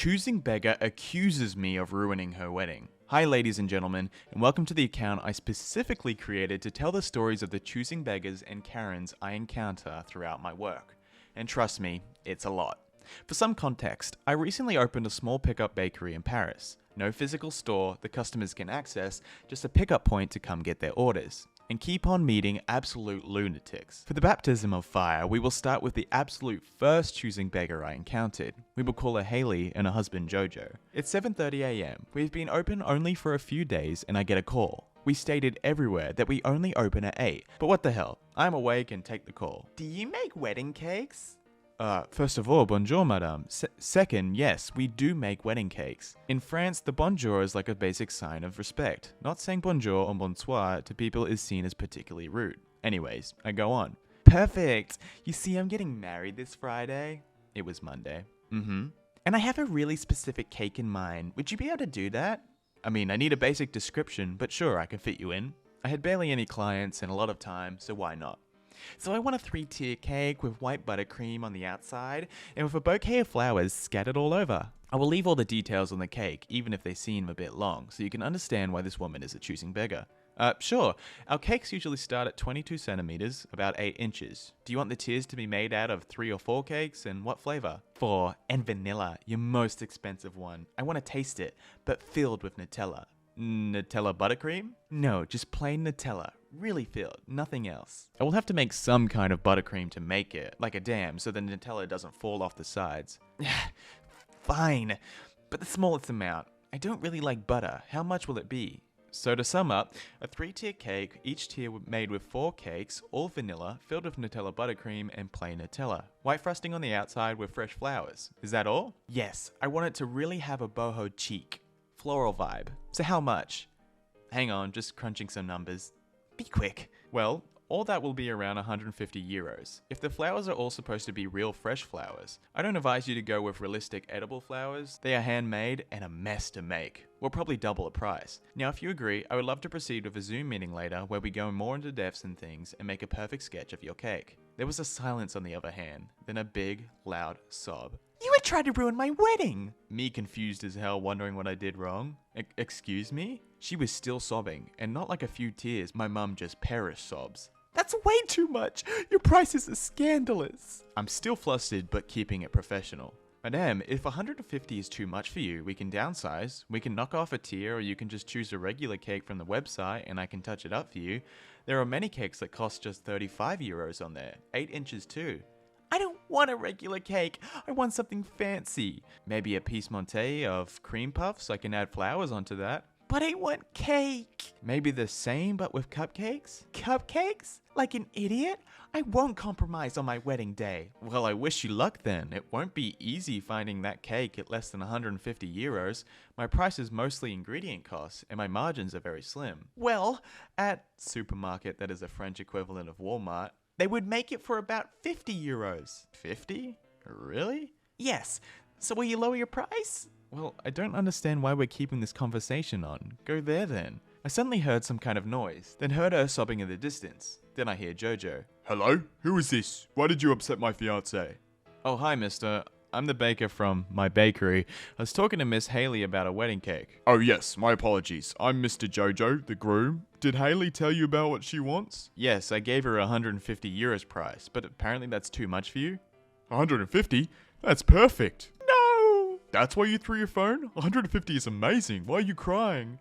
Choosing Beggar accuses me of ruining her wedding. Hi ladies and gentlemen, and welcome to the account I specifically created to tell the stories of the choosing beggars and Karens I encounter throughout my work. And trust me, it's a lot. For some context, I recently opened a small pickup bakery in Paris. No physical store the customers can access, just a pickup point to come get their orders. And keep on meeting absolute lunatics. For the baptism of fire, we will start with the absolute first choosing beggar I encountered. We will call her Haley and her husband Jojo. It's 7:30 AM. We've been open only for a few days and I get a call. We stated everywhere that we only open at 8, but what the hell, I'm awake and take the call. Do you make wedding cakes? First of all, bonjour, madame. Second, yes, we do make wedding cakes. In France, the bonjour is like a basic sign of respect. Not saying bonjour or bonsoir to people is seen as particularly rude. Anyways, I go on. Perfect! You see, I'm getting married this Friday. It was Monday. And I have a really specific cake in mind. Would you be able to do that? I mean, I need a basic description, but sure, I can fit you in. I had barely any clients and a lot of time, so why not? So I want a 3-tier cake with white buttercream on the outside and with a bouquet of flowers scattered all over. I will leave all the details on the cake, even if they seem a bit long, so you can understand why this woman is a choosing beggar. Sure. Our cakes usually start at 22 centimeters, about 8 inches. Do you want the tiers to be made out of 3 or 4 cakes, and what flavor? 4, and vanilla, your most expensive one. I want to taste it, but filled with Nutella. Nutella buttercream? No, just plain Nutella. Really filled, nothing else. I will have to make some kind of buttercream to make it, like a dam, so the Nutella doesn't fall off the sides. Fine, but the smallest amount. I don't really like butter. How much will it be? So to sum up, a 3-tier cake, each tier made with 4 cakes, all vanilla, filled with Nutella buttercream and plain Nutella. White frosting on the outside with fresh flowers. Is that all? Yes, I want it to really have a boho chic. Floral vibe. So how much? Hang on, just crunching some numbers. Be quick. Well, all that will be around 150 euros. If the flowers are all supposed to be real fresh flowers, I don't advise you to go with realistic edible flowers. They are handmade and a mess to make. We'll probably double the price. Now, if you agree, I would love to proceed with a Zoom meeting later where we go more into depths and things and make a perfect sketch of your cake. There was a silence on the other hand, then a big, loud sob. You would try to ruin my wedding! Me confused as hell, wondering what I did wrong. Excuse me? She was still sobbing, and not like a few tears, my mum just perished sobs. That's way too much! Your prices are scandalous! I'm still flustered, but keeping it professional. Madame, if 150 is too much for you, we can downsize. We can knock off a tier, or you can just choose a regular cake from the website and I can touch it up for you. There are many cakes that cost just 35 euros on there, 8 inches too. I don't want a regular cake. I want something fancy. Maybe a piece montée of cream puffs. I can add flowers onto that. But I want cake. Maybe the same but with cupcakes? Cupcakes? Like an idiot? I won't compromise on my wedding day. Well, I wish you luck then. It won't be easy finding that cake at less than 150 euros. My price is mostly ingredient costs and my margins are very slim. Well, at supermarket, that is a French equivalent of Walmart, they would make it for about 50 euros. 50? Really? Yes. So will you lower your price? Well, I don't understand why we're keeping this conversation on. Go there then. I suddenly heard some kind of noise, then heard her sobbing in the distance. Then I hear Jojo. Hello? Who is this? Why did you upset my fiancée? Oh, hi, mister. I'm the baker from my bakery. I was talking to Miss Haley about a wedding cake. Oh yes, my apologies. I'm Mr. Jojo, the groom. Did Haley tell you about what she wants? Yes, I gave her 150 euros price, but apparently that's too much for you. 150? That's perfect. No! That's why you threw your phone? 150 is amazing. Why are you crying?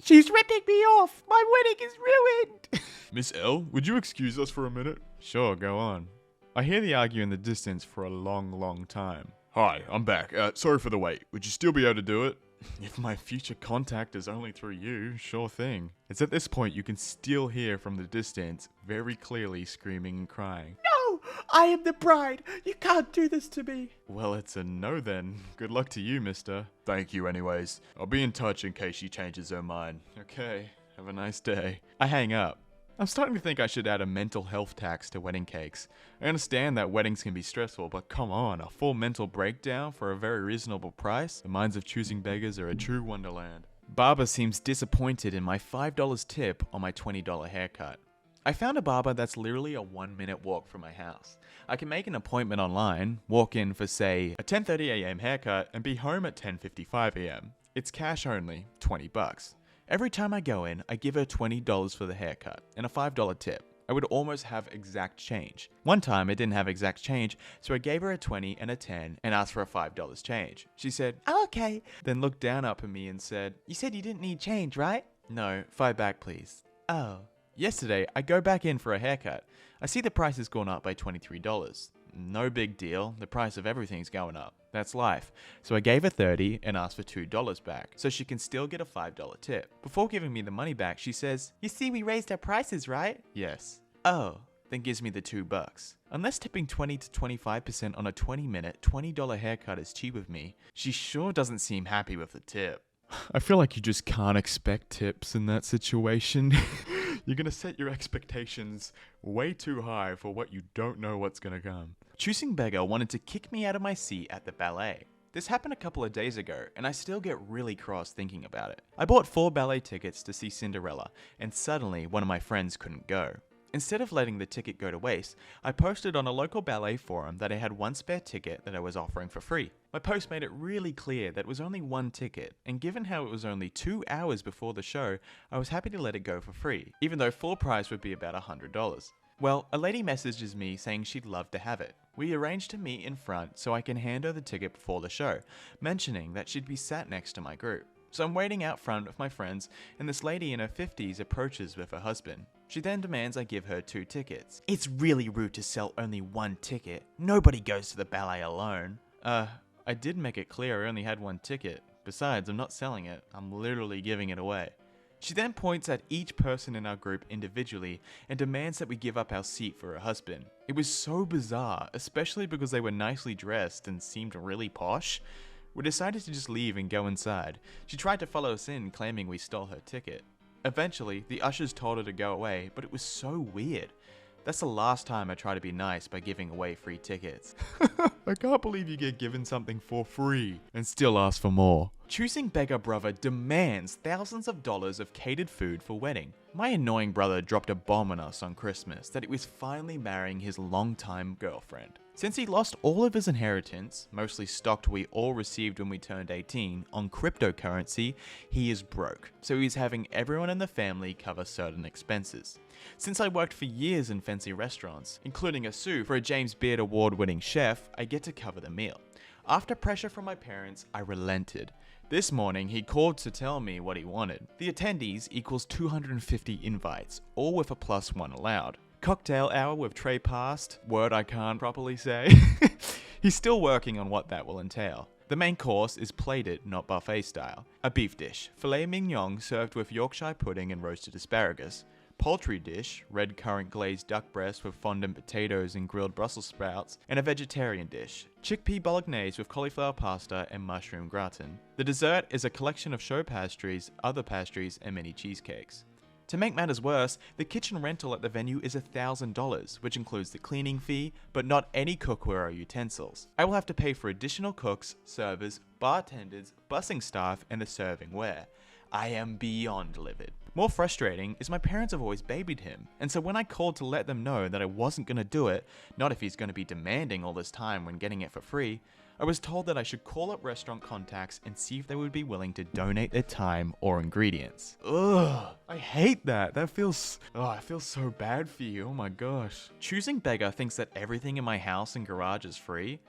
She's ripping me off! My wedding is ruined! Miss L, would you excuse us for a minute? Sure, go on. I hear the argue in the distance for a long, long time. Hi, I'm back. Sorry for the wait. Would you still be able to do it? If my future contact is only through you, sure thing. It's at this point you can still hear from the distance, very clearly screaming and crying. No! I am the bride! You can't do this to me! Well, it's a no then. Good luck to you, mister. Thank you anyways. I'll be in touch in case she changes her mind. Okay, have a nice day. I hang up. I'm starting to think I should add a mental health tax to wedding cakes. I understand that weddings can be stressful, but come on, a full mental breakdown for a very reasonable price? The minds of choosing beggars are a true wonderland. Barbara seems disappointed in my $5 tip on my $20 haircut. I found a barber that's literally a 1-minute walk from my house. I can make an appointment online, walk in for say a 10:30 a.m. haircut and be home at 10:55 a.m. It's cash only, $20. Every time I go in, I give her $20 for the haircut and a $5 tip. I would almost have exact change. One time I didn't have exact change, so I gave her a 20 and a 10 and asked for a $5 change. She said, "Oh, okay," then looked down up at me and said, "You said you didn't need change, right?" "No, 5 back please." "Oh." Yesterday, I go back in for a haircut. I see the price has gone up by $23. No big deal, the price of everything's going up. That's life. So I gave her 30 and asked for $2 back, so she can still get a $5 tip. Before giving me the money back, she says, "You see we raised our prices, right?" "Yes." "Oh," then gives me the $2. Unless tipping 20 to 25% on a 20-minute, $20 haircut is cheap with me, she sure doesn't seem happy with the tip. I feel like you just can't expect tips in that situation. You're gonna set your expectations way too high for what you don't know what's gonna come. Choosing Beggar wanted to kick me out of my seat at the ballet. This happened a couple of days ago, and I still get really cross thinking about it. I bought 4 ballet tickets to see Cinderella, and suddenly one of my friends couldn't go. Instead of letting the ticket go to waste, I posted on a local ballet forum that I had one spare ticket that I was offering for free. My post made it really clear that it was only one ticket, and given how it was only 2 hours before the show, I was happy to let it go for free, even though full price would be about $100. Well, a lady messages me saying she'd love to have it. We arranged to meet in front so I can hand her the ticket before the show, mentioning that she'd be sat next to my group. So I'm waiting out front with my friends, and this lady in her 50s approaches with her husband. She then demands I give her 2 tickets. "It's really rude to sell only 1 ticket. Nobody goes to the ballet alone." I did make it clear I only had 1 ticket. Besides, I'm not selling it. I'm literally giving it away. She then points at each person in our group individually and demands that we give up our seat for her husband. It was so bizarre, especially because they were nicely dressed and seemed really posh. We decided to just leave and go inside. She tried to follow us in, claiming we stole her ticket. Eventually, the ushers told her to go away, but it was so weird. That's the last time I try to be nice by giving away free tickets. I can't believe you get given something for free and still ask for more. Choosing Beggar Brother demands thousands of dollars of catered food for wedding. My annoying brother dropped a bomb on us on Christmas that he was finally marrying his longtime girlfriend. Since he lost all of his inheritance, mostly stock we all received when we turned 18, on cryptocurrency, he is broke. So he's having everyone in the family cover certain expenses. Since I worked for years in fancy restaurants, including a sous for a James Beard award-winning chef, I get to cover the meal. After pressure from my parents, I relented. This morning, he called to tell me what he wanted. The attendees equals 250 invites, all with a +1 allowed. Cocktail hour with tray passed, word I can't properly say. He's still working on what that will entail. The main course is plated, not buffet style. A beef dish, filet mignon served with Yorkshire pudding and roasted asparagus. Poultry dish, red currant glazed duck breast with fondant potatoes and grilled Brussels sprouts, and a vegetarian dish, chickpea bolognese with cauliflower pasta and mushroom gratin. The dessert is a collection of show pastries, other pastries, and mini cheesecakes. To make matters worse, the kitchen rental at the venue is $1,000, which includes the cleaning fee, but not any cookware or utensils. I will have to pay for additional cooks, servers, bartenders, busing staff, and the serving ware. I am beyond livid. More frustrating is my parents have always babied him, and so when I called to let them know that I wasn't going to do it, not if he's going to be demanding all this time when getting it for free, I was told that I should call up restaurant contacts and see if they would be willing to donate their time or ingredients. Ugh, I hate that. I feel so bad for you. Oh my gosh. Choosing Beggar thinks that everything in my house and garage is free.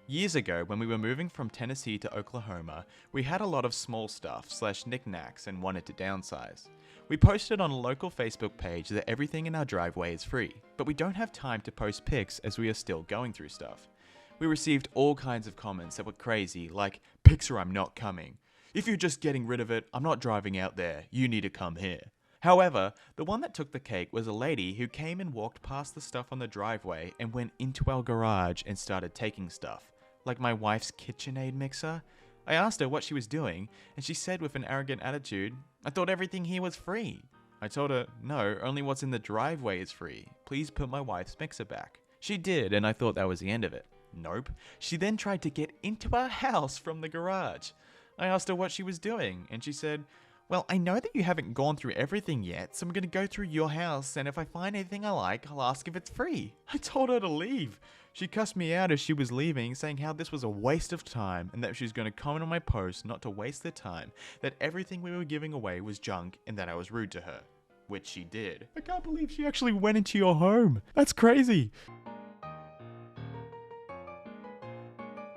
Years ago, when we were moving from Tennessee to Oklahoma, we had a lot of small stuff / knickknacks and wanted to downsize. We posted on a local Facebook page that everything in our driveway is free, but we don't have time to post pics as we are still going through stuff. We received all kinds of comments that were crazy, like, "Pics or I'm not coming. If you're just getting rid of it, I'm not driving out there. You need to come here." However, the one that took the cake was a lady who came and walked past the stuff on the driveway and went into our garage and started taking stuff, like my wife's KitchenAid mixer. I asked her what she was doing, and she said with an arrogant attitude, "I thought everything here was free." I told her, "No, only what's in the driveway is free. Please put my wife's mixer back." She did, and I thought that was the end of it. Nope. She then tried to get into our house from the garage. I asked her what she was doing, and she said, Well, I know that you haven't gone through everything yet, so I'm gonna go through your house, and if I find anything I like, I'll ask if it's free. I told her to leave. She cussed me out as she was leaving, saying how this was a waste of time, and that she was gonna comment on my post not to waste the time, that everything we were giving away was junk, and that I was rude to her. Which she did. I can't believe she actually went into your home. That's crazy.